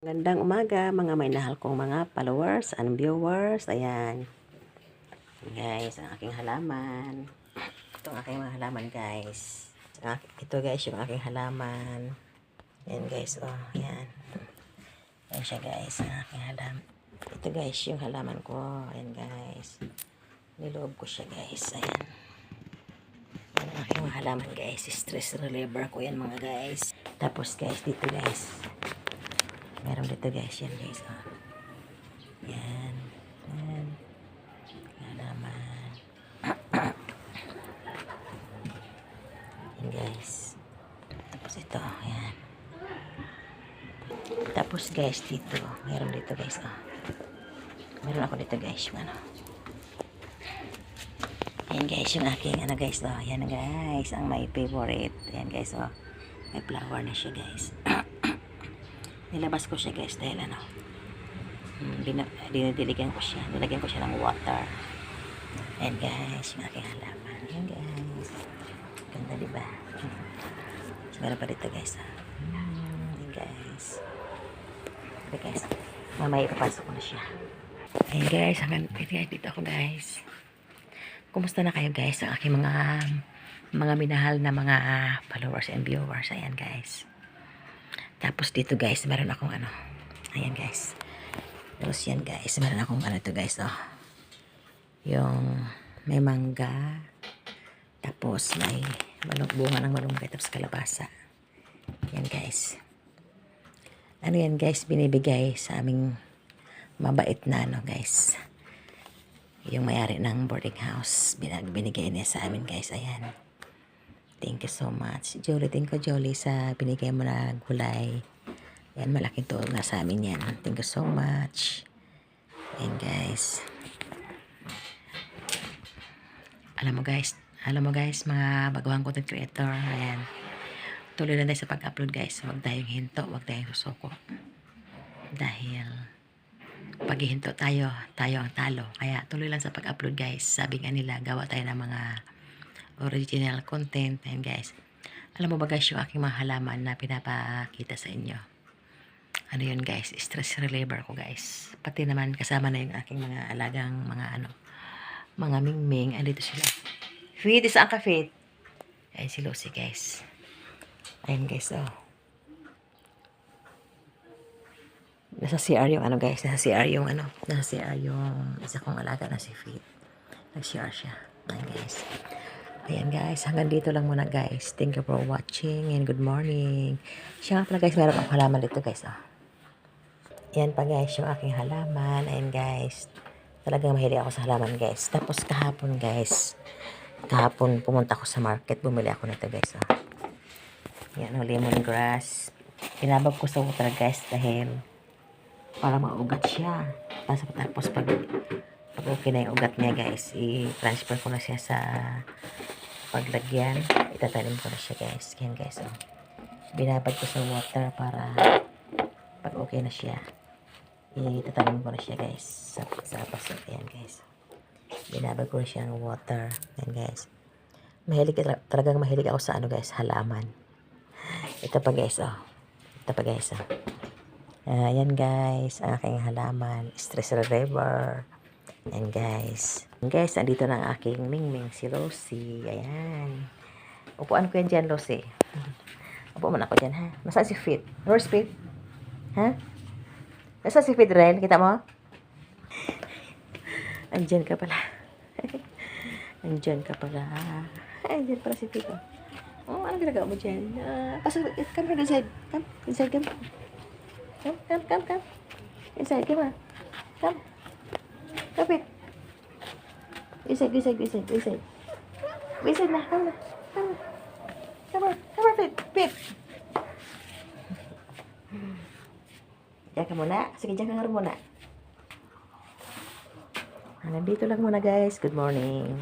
Magandang umaga mga may nahal kong mga followers and viewers. Ayan. Guys, ang aking halaman. Ito ang aking mga halaman guys. Ito guys yung aking halaman. Ayan guys. Oh, ayan. Ayan siya guys. Ang aking halaman. Ito guys yung halaman ko. Ayan guys. Niloob ko siya guys. Ayan. Ayan ang aking mga halaman guys. Stress reliever ko yan mga guys. Tapos guys dito guys. Meron dito guys, yan guys, oh. Yan. Yan. Yan naman. Yan guys. Tapos ito, yan. Tapos guys, dito. Meron dito guys, oh. Meron ako dito guys, yung ano. Yan guys, yung aking, ano guys, oh. Yan guys, ang my favorite. Yan guys, oh. May flower na siya guys. Nilabas ko siya guys dahil ano, dinidiligan ko siya, nilagyan ko siya ng water. And guys, yung aking halaman. Ayan guys, ganda diba? So, meron pa dito guys. Ayan guys. Okay guys, mamaya ipapasok ko na siya. Ayan guys, hanggang dito ako guys. Kumusta na kayo guys, ang aking mga minahal na mga followers and viewers. Ayan guys. Tapos dito guys, meron akong ano. Ayan guys. Tapos yan guys, meron akong ano to guys, oh. Yung may mangga. Tapos may bunga ng malunggay. Tapos kalabasa. Yan guys. Ano yan guys, binibigay sa aming mabait na ano guys. Yung mayari ng boarding house. Binigay niya sa amin guys. Ayan. Thank you so much. Jolie, thank you Jolie sa binigay mo na gulay. Yan, malaking tulong na sa amin yan. Thank you so much. Ayan guys. Alam mo guys, mga baguhang content creator. Ayan. Tuloy lang tayo sa pag-upload guys. Huwag tayong hinto, huwag tayong susuko. Dahil pag hihinto tayo ang talo. Kaya tuloy lang sa pag-upload guys. Sabi nga nila, gawa tayo ng mga original content. And guys, alam mo ba guys yung aking mga halaman na pinapakita sa inyo, ano yun guys, stress reliever ko guys. Pati naman kasama na yung aking mga alagang mga mingming. Andito sila. Fit, saan ka Fit? Ayan si Lucy guys. Ayan guys, oh. Nasa CR yung ano guys, nasa CR yung isa kong alaga na si Fit. Nag-CR siya. Ayan guys. Ayan guys, hanggang dito lang muna guys. Thank you for watching and good morning. Siya nga pala guys, meron akong halaman dito guys. Oh. Ayan pa guys, yung aking halaman. Ayan guys. Talagang mahilig ako sa halaman guys. Tapos kahapon guys, pumunta ako sa market. Bumili ako nito guys. Oh. Ayan o, lemongrass. Pinabab ko sa water guys dahil para maugat siya. Tapos pag okay na yung ugat niya guys, i-transfer ko na siya sa paglagyan. Itatanim ko na siya guys. Yan guys, oh. Binabad ko sa water para pag okay na siya, itatanim ko na siya guys sa paso. Yan guys. Binabad ko na siya ng water. Yan guys. Talagang mahilig ako sa ano guys, halaman. Ito pa guys, oh. Ito pa guys, oh. Yan guys, ang aking halaman. Stress reliever. Ayan guys. Guys, andito na ang aking mingming si Lucy. Ayan. Upuan ko yan dyan, Lucy. Upo man ako dyan, ha? Nasaan si Fit? Where's Fit? Ha? Nasaan si Fit, Ren? Kita mo? Andyan ka pala. Andyan ka pala. Andyan pala si Fit. Oh, ano ginagawa mo dyan? Come here, inside. Come. Inside, come. Come. Inside, come on. Come. Kapit. Isag na. Come on, Fit. Diyan ka muna. Sige, diyan ka nga muna. Nandito lang muna guys. Good morning.